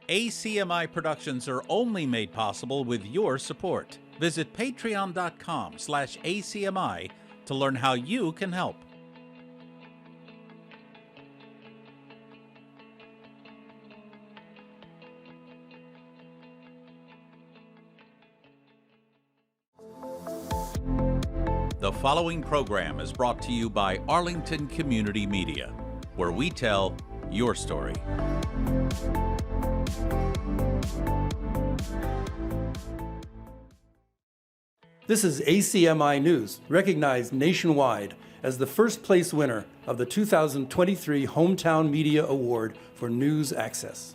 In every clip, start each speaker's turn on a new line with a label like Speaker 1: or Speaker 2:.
Speaker 1: ACMi productions are only made possible with your support. Visit patreon.com/ACMi to learn how you can help. The following program is brought to you by Arlington Community Media, where we tell your story.
Speaker 2: This is ACMi News, recognized nationwide as the first place winner of the 2023 Hometown Media Award for News Access.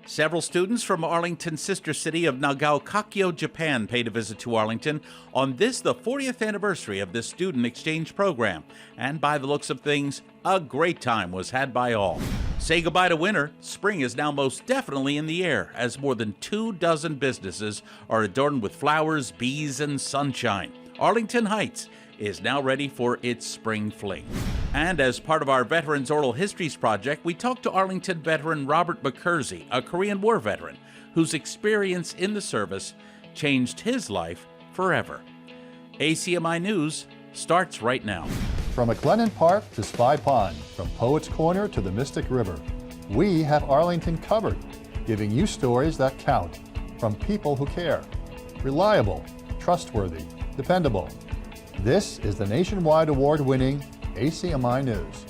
Speaker 1: Several students from Arlington's sister city of Nagaokakyo, Japan paid a visit to Arlington on the 40th anniversary of this student exchange program. And by the looks of things, a great time was had by all. Say goodbye to winter. Spring is now most definitely in the air, as more than 24 businesses are adorned with flowers, bees, and sunshine. Arlington Heights is now ready for its spring fling. And as part of our Veterans Oral Histories project, we talked to Arlington veteran Robert McKersie, a Korean War veteran whose experience in the service changed his life forever. ACMi News starts right now.
Speaker 3: From McLennan Park to Spy Pond, from Poets Corner to the Mystic River, we have Arlington covered, giving you stories that count from people who care. Reliable, trustworthy, dependable. This is the nationwide award-winning ACMi News.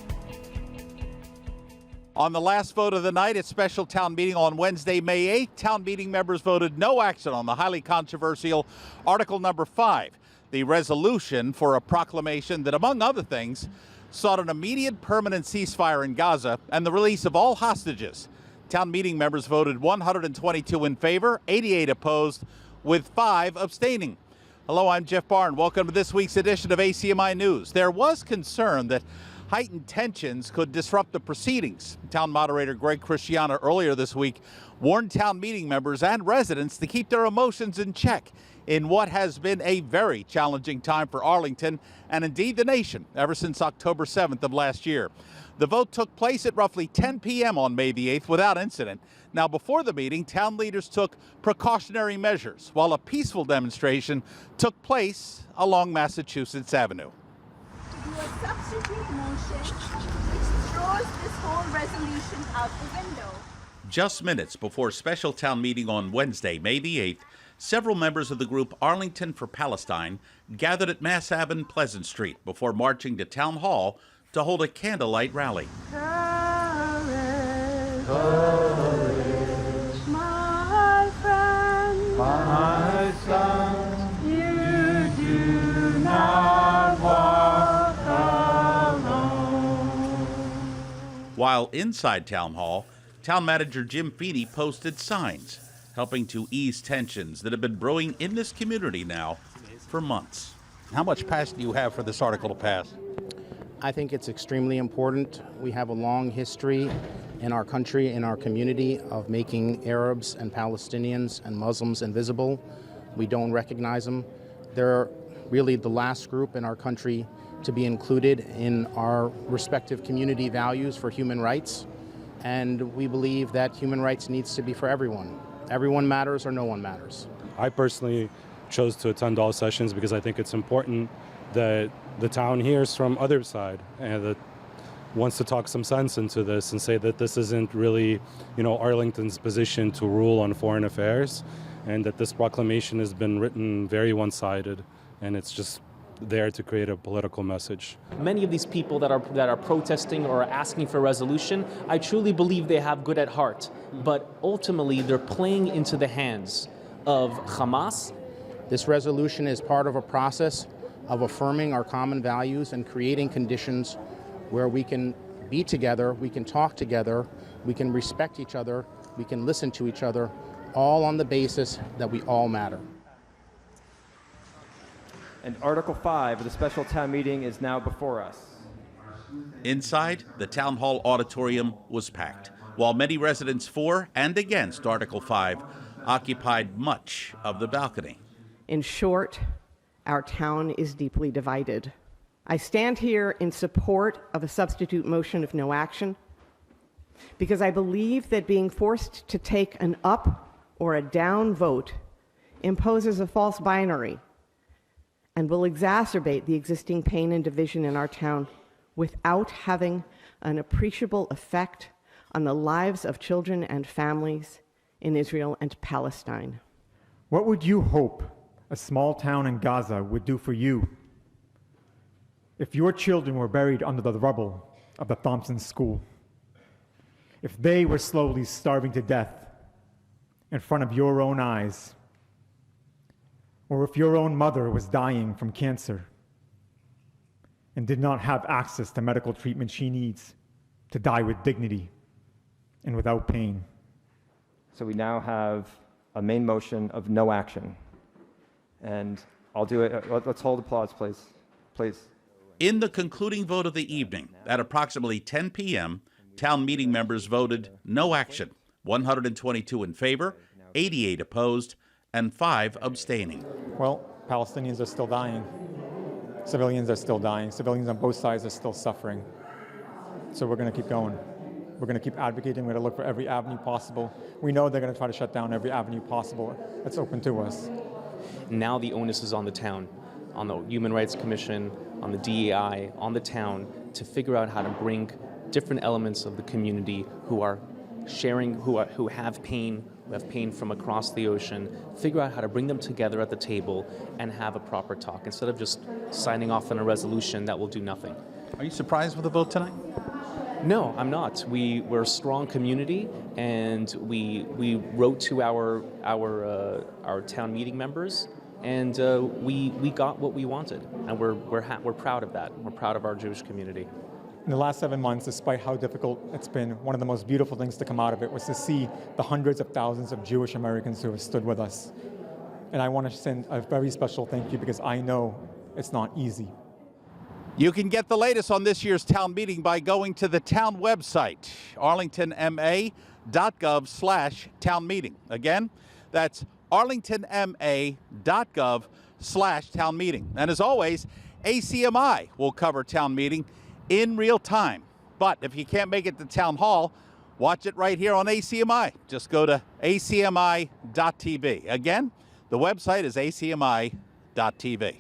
Speaker 1: On the last vote of the night at special town meeting on Wednesday, May 8th, town meeting members voted no action on the highly controversial Article Number 5, the resolution for a proclamation that, among other things, sought an immediate permanent ceasefire in Gaza and the release of all hostages. Town meeting members voted 122 in favor, 88 opposed, with 5 abstaining. Hello, I'm Jeff Barn. Welcome to this week's edition of ACMi News. There was concern that heightened tensions could disrupt the proceedings. Town moderator Greg Christiana earlier this week warned town meeting members and residents to keep their emotions in check in what has been a very challenging time for Arlington and indeed the nation ever since October 7th of last year. The vote took place at roughly 10 p.m. on May the 8th without incident. Now, before the meeting, town leaders took precautionary measures while a peaceful demonstration took place along Massachusetts Avenue.
Speaker 4: To do a substitute motion which throws this whole resolution out the window.
Speaker 1: Just minutes before special town meeting on Wednesday, May the 8th, several members of the group Arlington for Palestine gathered at Mass Ave and Pleasant Street before marching to Town Hall to hold a candlelight rally.
Speaker 4: Courage, courage, my friend, my son, you do not walk alone.
Speaker 1: While inside Town Hall, Town Manager Jim Feeney posted signs helping to ease tensions that have been brewing in this community now for months. How much passion do you have for this article to pass?
Speaker 5: I think it's extremely important. We have a long history in our country, in our community, of making Arabs and Palestinians and Muslims invisible. We don't recognize them. They're really the last group in our country to be included in our respective community values for human rights. And we believe that human rights needs to be for everyone. Everyone matters or no one matters.
Speaker 6: I personally chose to attend all sessions because I think it's important that the town hears from other side and that wants to talk some sense into this and say that this isn't really, Arlington's position to rule on foreign affairs, and that this proclamation has been written very one-sided, and it's just there to create a political message.
Speaker 7: Many of these people that are protesting or asking for a resolution, I truly believe they have good at heart, but ultimately they're playing into the hands of Hamas.
Speaker 5: This resolution is part of a process of affirming our common values and creating conditions where we can be together, we can talk together, we can respect each other, we can listen to each other, all on the basis that we all matter.
Speaker 8: And Article 5 of the special town meeting is now before us.
Speaker 1: Inside, the Town Hall auditorium was packed, while many residents for and against Article 5 occupied much of the balcony.
Speaker 9: In short, our town is deeply divided. I stand here in support of a substitute motion of no action. because I believe that being forced to take an up or a down vote imposes a false binary and will exacerbate the existing pain and division in our town without having an appreciable effect on the lives of children and families in Israel and Palestine.
Speaker 10: What would you hope a small town in Gaza would do for you if your children were buried under the rubble of the Thompson School? If they were slowly starving to death in front of your own eyes? Or if your own mother was dying from cancer and did not have access to medical treatment she needs to die with dignity and without pain?
Speaker 8: So we now have a main motion of no action. And I'll do it. Let's hold applause, please. Please.
Speaker 1: In the concluding vote of the evening, at approximately 10 p.m., town meeting members voted no action, 122 in favor, 88 opposed, and 5 abstaining.
Speaker 10: Well, Palestinians are still dying. Civilians are still dying. Civilians on both sides are still suffering. So we're going to keep going. We're going to keep advocating. We're going to look for every avenue possible. We know they're going to try to shut down every avenue possible that's open to us.
Speaker 7: Now the onus is on the town, on the Human Rights Commission, on the DEI, on the town, to figure out how to bring different elements of the community who are sharing, who have pain from across the ocean, figure out how to bring them together at the table and have a proper talk instead of just signing off on a resolution that will do nothing.
Speaker 1: Are you surprised with the vote tonight?
Speaker 7: No, I'm not. We're a strong community, and we wrote to our town meeting members, and we got what we wanted, and we're proud of that. We're proud of our Jewish community.
Speaker 10: In the last 7 months, despite how difficult it's been, one of the most beautiful things to come out of it was to see the hundreds of thousands of Jewish Americans who have stood with us. And I want to send a very special thank you because I know it's not easy.
Speaker 1: You can get the latest on this year's town meeting by going to the town website, arlingtonma.gov/town meeting. Again, that's arlingtonma.gov/town meeting. And as always, ACMi will cover town meeting in real time. But if you can't make it to town hall, watch it right here on ACMi. Just go to acmi.tv. Again, the website is acmi.tv.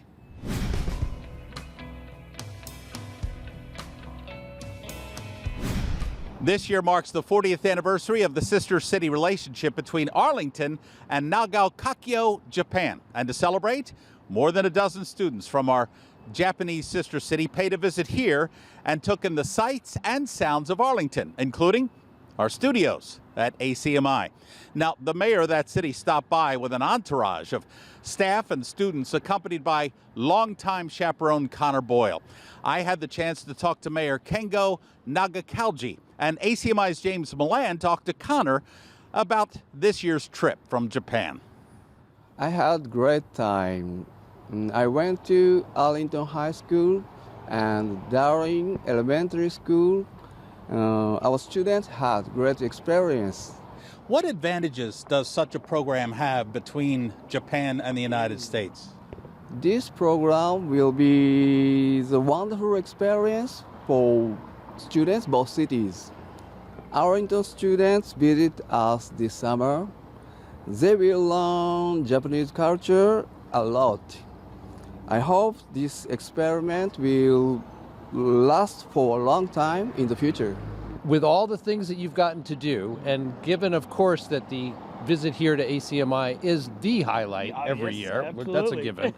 Speaker 1: This year marks the 40th anniversary of the sister city relationship between Arlington and Nagaokakyo, Japan. And to celebrate, more than a dozen students from our Japanese sister city paid a visit here and took in the sights and sounds of Arlington, including our studios at ACMi. Now, the mayor of that city stopped by with an entourage of staff and students accompanied by longtime chaperone Connor Boyle. I had the chance to talk to Mayor Kengo Nagaokakyo, and ACMi's James Milan talked to Connor about this year's trip from Japan.
Speaker 11: I had a great time. I went to Arlington High School and Darling Elementary School. Our students had great experience.
Speaker 1: What advantages does such a program have between Japan and the United States?
Speaker 11: This program will be the wonderful experience for students both cities. Arlington students visit us this summer. They will learn Japanese culture a lot. I hope this experiment will last for a long time in the future.
Speaker 12: With all the things that you've gotten to do, and given, of course, that the visit here to ACMi is the highlight every year.
Speaker 13: Absolutely.
Speaker 12: That's a given.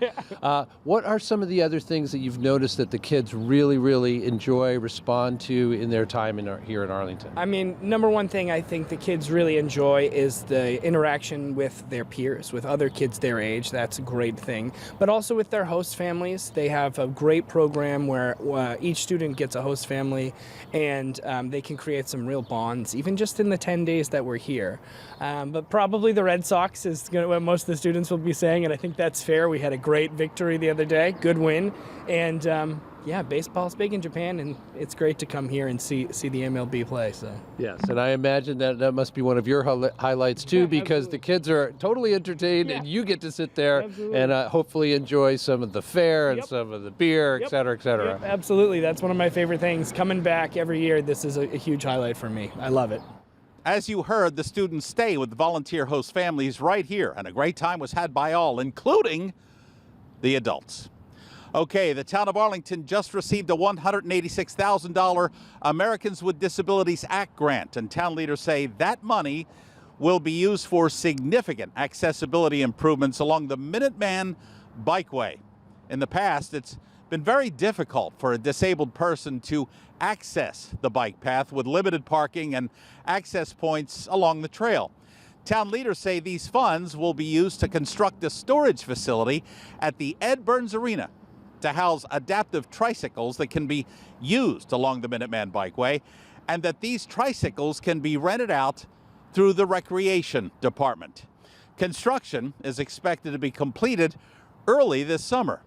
Speaker 12: What are some of the other things that you've noticed that the kids really, really enjoy, respond to in their time here in Arlington?
Speaker 13: I mean, number one thing I think the kids really enjoy is the interaction with their peers, with other kids their age. That's a great thing. But also with their host families. They have a great program where each student gets a host family, and they can create some real bonds, even just in the 10 days that we're here. But probably the Red Sox is what most of the students will be saying, and I think that's fair. We had a great victory the other day, good win, and yeah, baseball's big in Japan, and it's great to come here and see the MLB play. So
Speaker 12: yes, and I imagine that must be one of your highlights too, because the kids are totally entertained, and you get to sit there and hopefully enjoy some of the fare and some of the beer, et cetera, et cetera.
Speaker 13: Yep, absolutely, that's one of my favorite things. Coming back every year, this is a huge highlight for me. I love it.
Speaker 1: As you heard, the students stay with the volunteer host families right here, and a great time was had by all, including the adults. Okay, the town of Arlington just received a $186,000 Americans with Disabilities Act grant, and town leaders say that money will be used for significant accessibility improvements along the Minuteman Bikeway. In the past, it's been very difficult for a disabled person to access the bike path with limited parking and access points along the trail. Town leaders say these funds will be used to construct a storage facility at the Ed Burns Arena to house adaptive tricycles that can be used along the Minuteman Bikeway, and that these tricycles can be rented out through the Recreation Department. Construction is expected to be completed early this summer.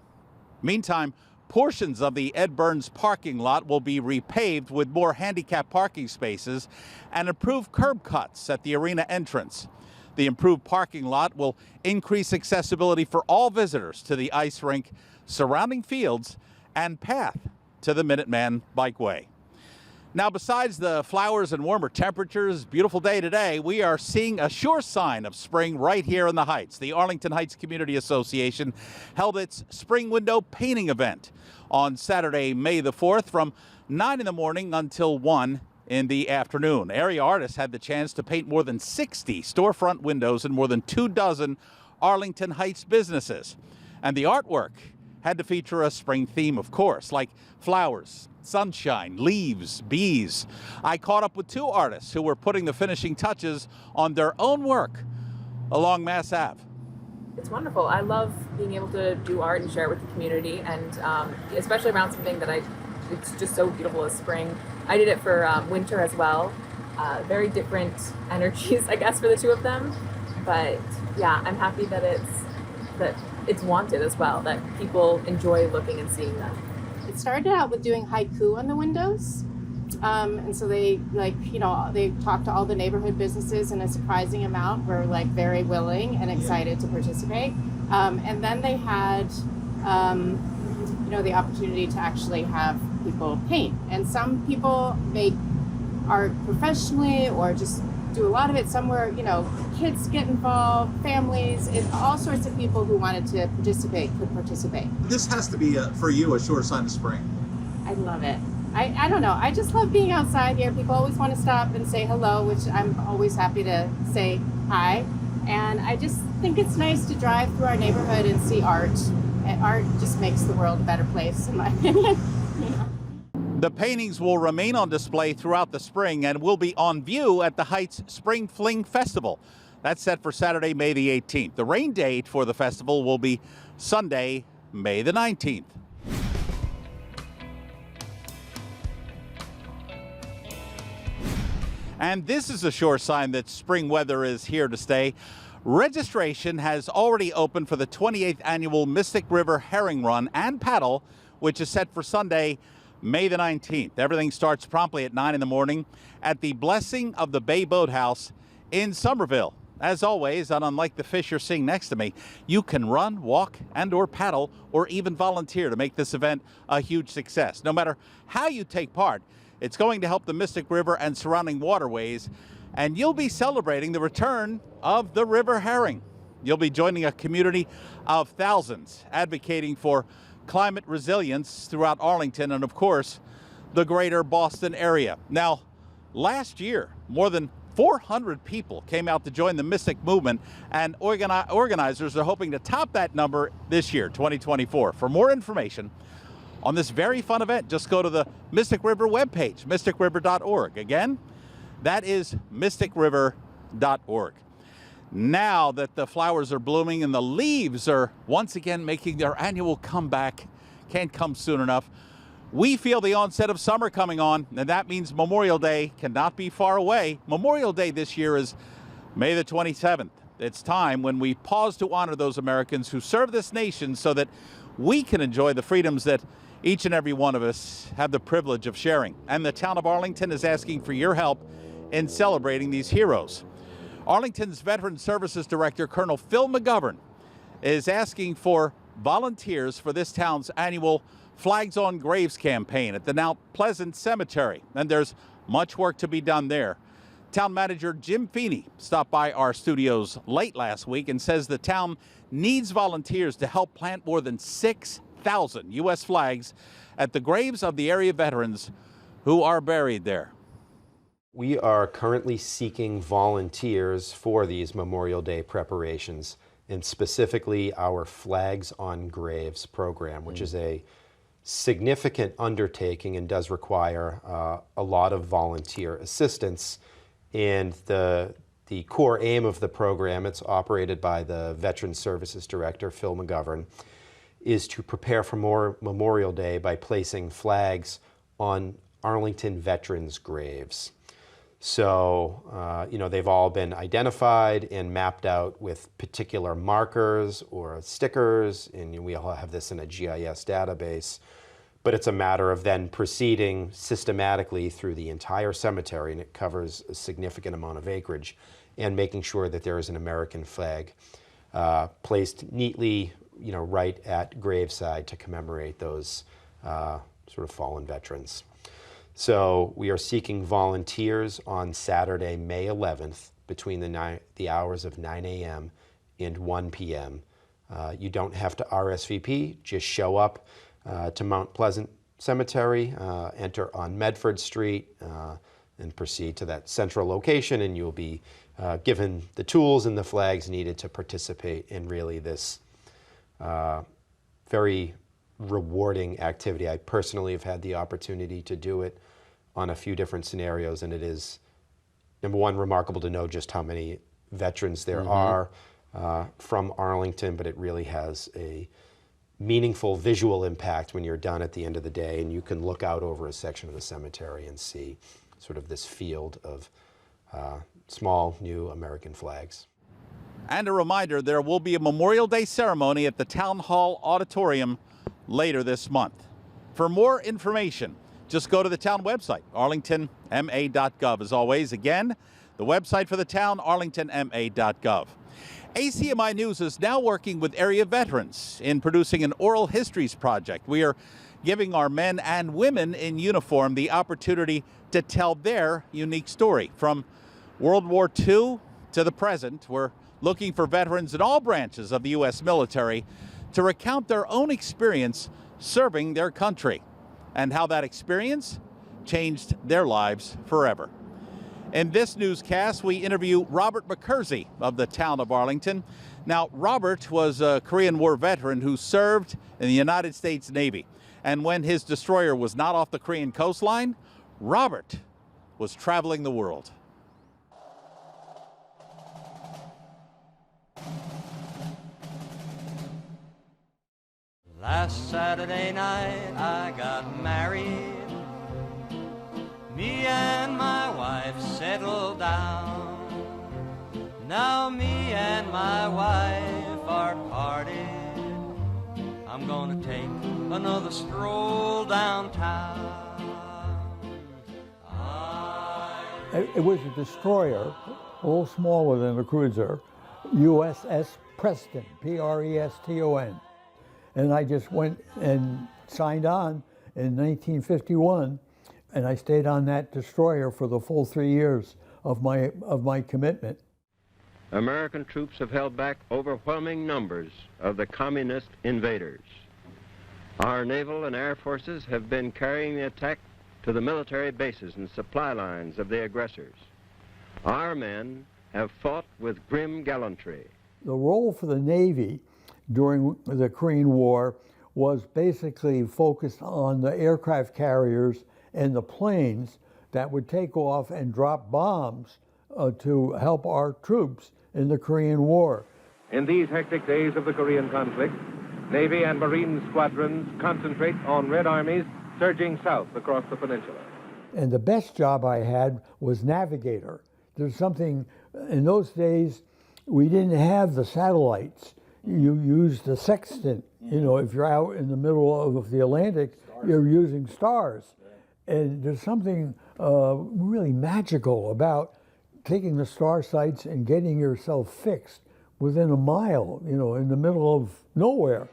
Speaker 1: Meantime, portions of the Ed Burns parking lot will be repaved with more handicap parking spaces and improved curb cuts at the arena entrance. The improved parking lot will increase accessibility for all visitors to the ice rink, surrounding fields, and path to the Minuteman Bikeway. Now, besides the flowers and warmer temperatures, beautiful day today, we are seeing a sure sign of spring right here in the Heights. The Arlington Heights Community Association held its spring window painting event on Saturday, May the 4th, from 9 in the morning until 1 in the afternoon. Area artists had the chance to paint more than 60 storefront windows in more than 24 Arlington Heights businesses. And the artwork had to feature a spring theme, of course, like flowers, sunshine, leaves, bees. I caught up with two artists who were putting the finishing touches on their own work along Mass Ave.
Speaker 14: It's wonderful. I love being able to do art and share it with the community, and especially around something that it's just so beautiful as spring. I did it for winter as well. Very different energies, I guess, for the two of them. But yeah, I'm happy that it's wanted as well, that people enjoy looking and seeing them.
Speaker 15: It started out with doing haiku on the windows. And so they they talked to all the neighborhood businesses, and a surprising amount were very willing and excited to participate. And then they had, the opportunity to actually have people paint. And some people make art professionally or just do a lot of it somewhere, kids get involved, families, and all sorts of people who wanted to participate could participate.
Speaker 1: This has to be, for you, a sure sign of spring.
Speaker 15: I love it. I don't know. I just love being outside here. People always want to stop and say hello, which I'm always happy to say hi. And I just think it's nice to drive through our neighborhood and see art. And art just makes the world a better place, in my opinion.
Speaker 1: The paintings will remain on display throughout the spring and will be on view at the Heights Spring Fling Festival. That's set for Saturday, May the 18th. The rain date for the festival will be Sunday, May the 19th. And this is a sure sign that spring weather is here to stay. Registration has already opened for the 28th annual Mystic River Herring Run and Paddle, which is set for Sunday, May the 19th. Everything starts promptly at 9 in the morning at the Blessing of the Bay Boathouse in Somerville. As always, and unlike the fish you're seeing next to me, you can run, walk, and or paddle, or even volunteer to make this event a huge success. No matter how you take part, it's going to help the Mystic River and surrounding waterways, and you'll be celebrating the return of the river herring. You'll be joining a community of thousands advocating for climate resilience throughout Arlington and, of course, the greater Boston area. Now, last year, more than 400 people came out to join the Mystic movement, and organizers are hoping to top that number this year, 2024. For more information on this very fun event, just go to the Mystic River webpage, mysticriver.org. Again, that is mysticriver.org. Now that the flowers are blooming and the leaves are once again making their annual comeback, can't come soon enough, we feel the onset of summer coming on, and that means Memorial Day cannot be far away. Memorial Day this year is May the 27th. It's time when we pause to honor those Americans who serve this nation so that we can enjoy the freedoms that each and every one of us have the privilege of sharing. And the town of Arlington is asking for your help in celebrating these heroes. Arlington's Veteran Services Director, Colonel Phil McGovern, is asking for volunteers for this town's annual Flags on Graves campaign at the Mount Pleasant Cemetery. And there's much work to be done there. Town manager Jim Feeney stopped by our studios late last week and says the town needs volunteers to help plant more than 6,000 U.S. flags at the graves of the area veterans who are buried there.
Speaker 16: We are currently seeking volunteers for these Memorial Day preparations, and specifically our Flags on Graves program, which is a significant undertaking and does require a lot of volunteer assistance. And the core aim of the program, it's operated by the Veteran Services Director, Phil McGovern, is to prepare for Memorial Day by placing flags on Arlington veterans' graves. So, they've all been identified and mapped out with particular markers or stickers, and we all have this in a GIS database. But it's a matter of then proceeding systematically through the entire cemetery, and it covers a significant amount of acreage, and making sure that there is an American flag placed neatly, right at graveside to commemorate those sort of fallen veterans. So we are seeking volunteers on Saturday, May 11th, between the hours of 9 a.m. and 1 p.m. You don't have to RSVP, just show up to Mount Pleasant Cemetery, enter on Medford Street, and proceed to that central location, and you'll be given the tools and the flags needed to participate in really this very rewarding activity. I personally have had the opportunity to do it on a few different scenarios, and it is, number one, remarkable to know just how many veterans there are from Arlington, but it really has a meaningful visual impact when you're done at the end of the day, and you can look out over a section of the cemetery and see sort of this field of small new American flags.
Speaker 1: And a reminder, there will be a Memorial Day ceremony at the Town Hall Auditorium later this month. For more information, just go to the town website, arlingtonma.gov. As always, again, the website for the town, arlingtonma.gov. ACMi News is now working with area veterans in producing an oral histories project. We are giving our men and women in uniform the opportunity to tell their unique story. From World War II to the present, we're looking for veterans in all branches of the U.S. military to recount their own experience serving their country and how that experience changed their lives forever. In this newscast, we interview Robert McKersie of the town of Arlington. Now, Robert was a Korean War veteran who served in the United States Navy. And when his destroyer was not off the Korean coastline, Robert was traveling the world.
Speaker 17: Last Saturday night I got married. Me and my wife settled down. Now me and my wife are parted. I'm gonna take another stroll downtown.
Speaker 18: It was a destroyer, a little smaller than a cruiser, USS Preston, Preston. And I just went and signed on in 1951, and I stayed on that destroyer for the full 3 years of my commitment.
Speaker 19: American troops have held back overwhelming numbers of the communist invaders. Our naval and air forces have been carrying the attack to the military bases and supply lines of the aggressors. Our men have fought with grim gallantry.
Speaker 18: The role for the Navy during the Korean War was basically focused on the aircraft carriers and the planes that would take off and drop bombs to help our troops in the Korean War.
Speaker 20: In these hectic days of the Korean conflict, Navy and Marine squadrons concentrate on Red Armies surging south across the peninsula.
Speaker 18: And the best job I had was navigator. There's something, in those days, we didn't have the satellites. You used the sextant. You know, if you're out in the middle of the Atlantic, you're using stars. And there's something really magical about taking the star sites and getting yourself fixed within a mile, you know, in the middle of nowhere.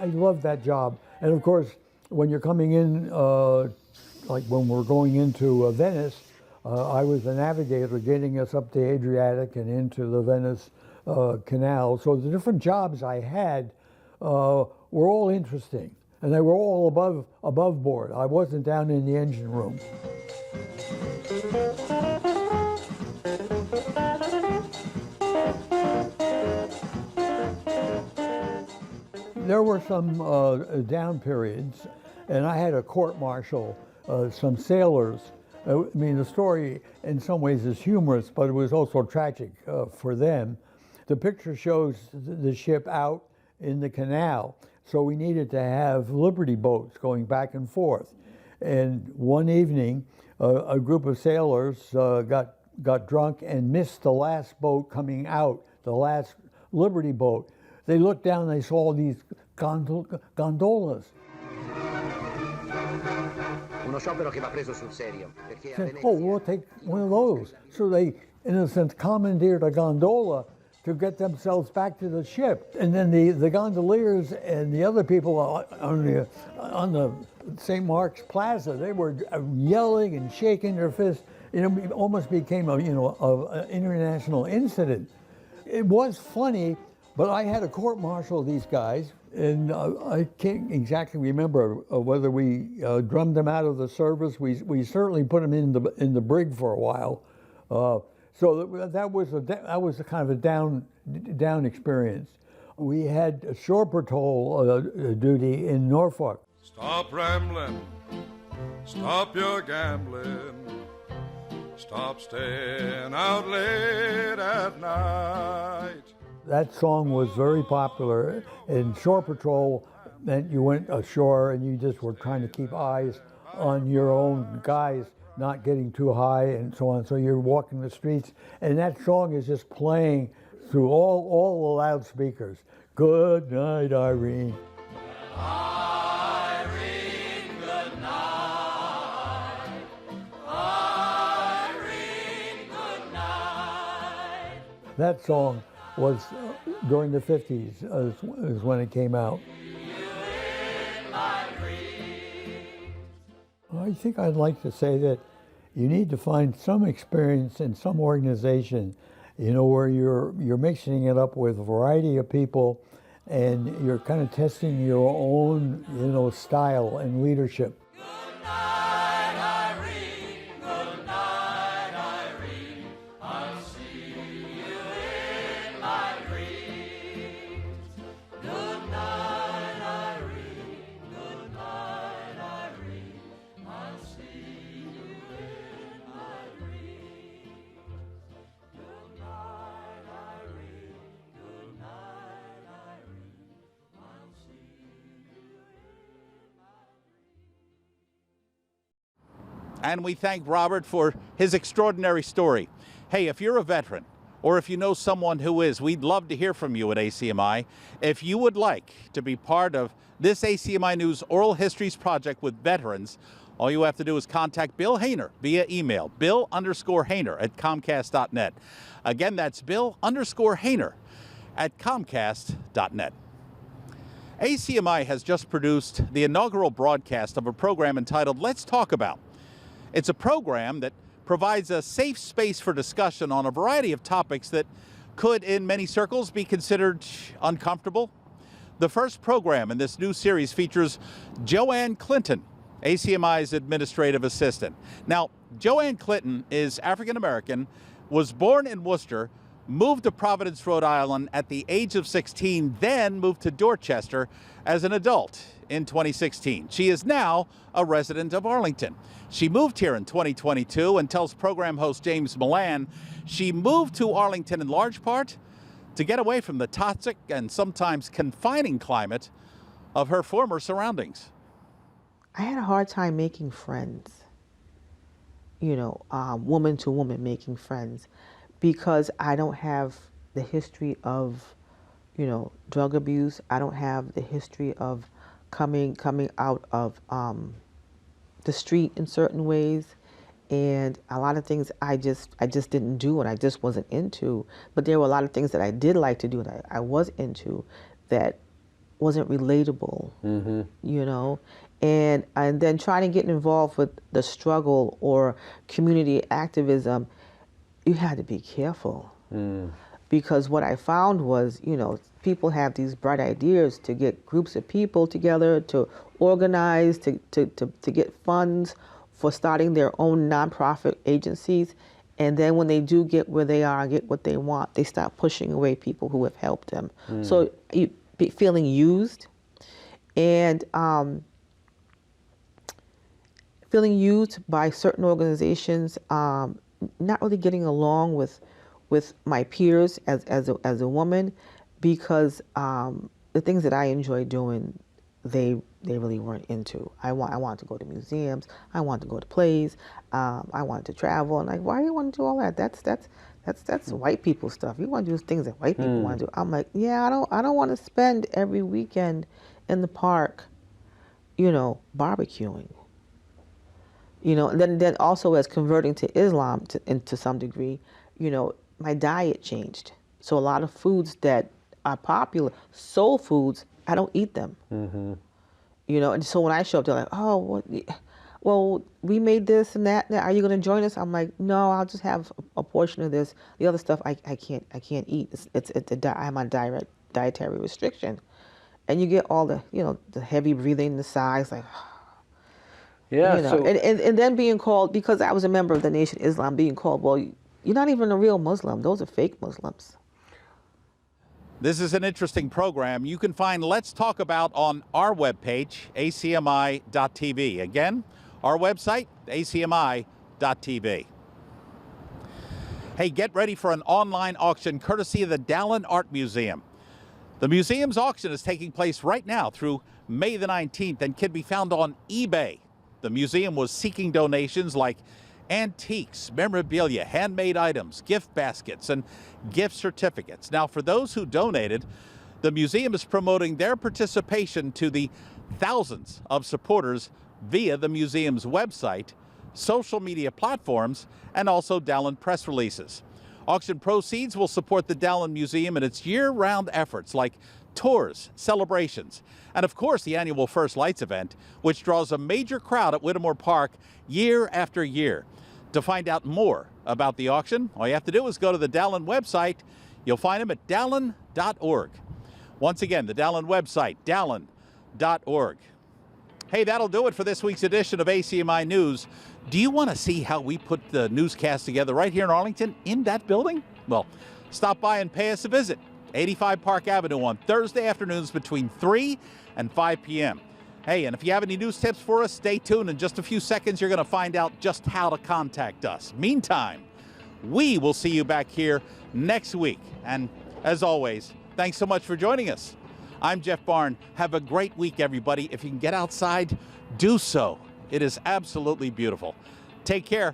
Speaker 18: I love that job. And of course, when you're coming in, like when we're going into Venice, I was the navigator getting us up the Adriatic and into the Venice Canal. So the different jobs I had were all interesting, and they were all above board. I wasn't down in the engine room. There were some down periods, and I had a court-martial some sailors. I mean, the story in some ways is humorous, but it was also tragic for them. The picture shows the ship out in the canal, so we needed to have Liberty boats going back and forth. And one evening, a group of sailors got drunk and missed the last boat coming out, the last Liberty boat. They looked down and they saw these gondolas. Said, oh, we'll take one of those. So they, in a sense, commandeered a gondola to get themselves back to the ship. And then the gondoliers and the other people on the St. Mark's Plaza, they were yelling and shaking their fists. It almost became an international incident. It was funny, but I had a court-martial these guys, and I can't exactly remember whether we drummed them out of the service. We certainly put them in the brig for a while. So that was a kind of a down experience. We had a shore patrol duty in Norfolk.
Speaker 21: Stop rambling, stop your gambling, stop staying out late at night.
Speaker 18: That song was very popular. In shore patrol meant you went ashore and you just were trying to keep eyes on your own guys, not getting too high and so on. So you're walking the streets, and that song is just playing through all the loudspeakers. Good night, Irene.
Speaker 21: Irene, good night. Irene, good night.
Speaker 18: That song was during the 50s is when it came out. I think I'd like to say that you need to find some experience in some organization, you know, where you're mixing it up with a variety of people and you're kind of testing your own, you know, style and leadership.
Speaker 1: And we thank Robert for his extraordinary story. Hey, if you're a veteran, or if you know someone who is, we'd love to hear from you at ACMi. If you would like to be part of this ACMi News Oral Histories project with veterans, all you have to do is contact Bill Hayner via email, bill_Hayner@comcast.net. Again, that's bill_Hayner@comcast.net. ACMi has just produced the inaugural broadcast of a program entitled Let's Talk About. It's a program that provides a safe space for discussion on a variety of topics that could, in many circles, be considered uncomfortable. The first program in this new series features Joanne Clinton, ACMi's administrative assistant. Now, Joanne Clinton is African American, was born in Worcester, moved to Providence, Rhode Island at the age of 16, then moved to Dorchester as an adult in 2016. She is now a resident of Arlington. She moved here in 2022 and tells program host James Milan she moved to Arlington in large part to get away from the toxic and sometimes confining climate of her former surroundings.
Speaker 2: I had a hard time making friends, woman to woman making friends, because I don't have the history of, drug abuse. I don't have the history of coming out of the street in certain ways. And a lot of things I just didn't do and I just wasn't into. But there were a lot of things that I did like to do and I was into that wasn't relatable, And then trying to get involved with the struggle or community activism, you had to be careful. Because what I found was, people have these bright ideas to get groups of people together, to organize, to get funds for starting their own nonprofit agencies. And then when they do get where they are and get what they want, they start pushing away people who have helped them. So you be feeling used and feeling used by certain organizations, not really getting along with my peers as a woman, because the things that I enjoy doing, they really weren't into. I wanted to go to museums. I wanted to go to plays. I wanted to travel. And like, why do you want to do all that? That's white people stuff. You want to do things that white people want to do. I'm like, yeah, I don't want to spend every weekend in the park, barbecuing. And then also as converting to Islam to some degree, my diet changed. So a lot of foods that are popular, soul foods, I don't eat them. And so when I show up, they're like, oh, well, we made this and that. Are you going to join us? I'm like, no, I'll just have a portion of this. The other stuff I can't eat. I'm on dietary restriction. And you get all the, the heavy breathing, the sighs, like,
Speaker 22: yeah.
Speaker 2: And then being called, because I was a member of the Nation of Islam, being called, well, you're not even a real Muslim. Those are fake Muslims.
Speaker 1: This is an interesting program. You can find Let's Talk About on our webpage, acmi.tv. Again, our website, acmi.tv. Hey, get ready for an online auction courtesy of the Dallin Art Museum. The museum's auction is taking place right now through May the 19th and can be found on eBay. The museum was seeking donations like antiques, memorabilia, handmade items, gift baskets, and gift certificates. Now, for those who donated, the museum is promoting their participation to the thousands of supporters via the museum's website, social media platforms, and also Dallin press releases. Auction proceeds will support the Dallin Museum in its year-round efforts like tours, celebrations, and of course the annual First Lights event, which draws a major crowd at Whittemore Park year after year. To find out more about the auction, all you have to do is go to the Dallin website. You'll find them at dallin.org. Once again, the Dallin website, dallin.org. Hey, that'll do it for this week's edition of ACMi News. Do you want to see how we put the newscast together right here in Arlington in that building? Well, stop by and pay us a visit. 85 Park Avenue on Thursday afternoons between 3 and 5 p.m. Hey, and if you have any news tips for us, stay tuned. In just a few seconds, you're going to find out just how to contact us. Meantime, we will see you back here next week. And as always, thanks so much for joining us. I'm Jeff Barn. Have a great week, everybody. If you can get outside, do so. It is absolutely beautiful. Take care.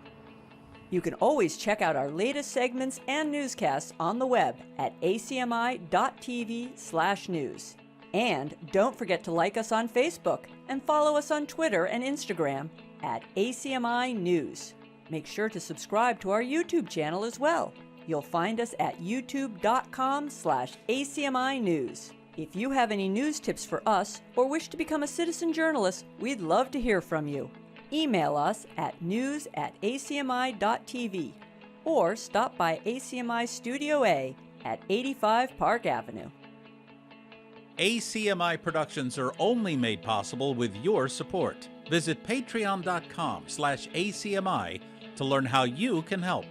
Speaker 23: You can always check out our latest segments and newscasts on the web at acmi.tv/news. And don't forget to like us on Facebook and follow us on Twitter and Instagram at ACMi News. Make sure to subscribe to our YouTube channel as well. You'll find us at youtube.com/ACMi News. If you have any news tips for us or wish to become a citizen journalist, we'd love to hear from you. Email us at news@acmi.tv or stop by ACMi Studio A at 85 Park Avenue.
Speaker 1: ACMi productions are only made possible with your support. Visit patreon.com/ACMi to learn how you can help.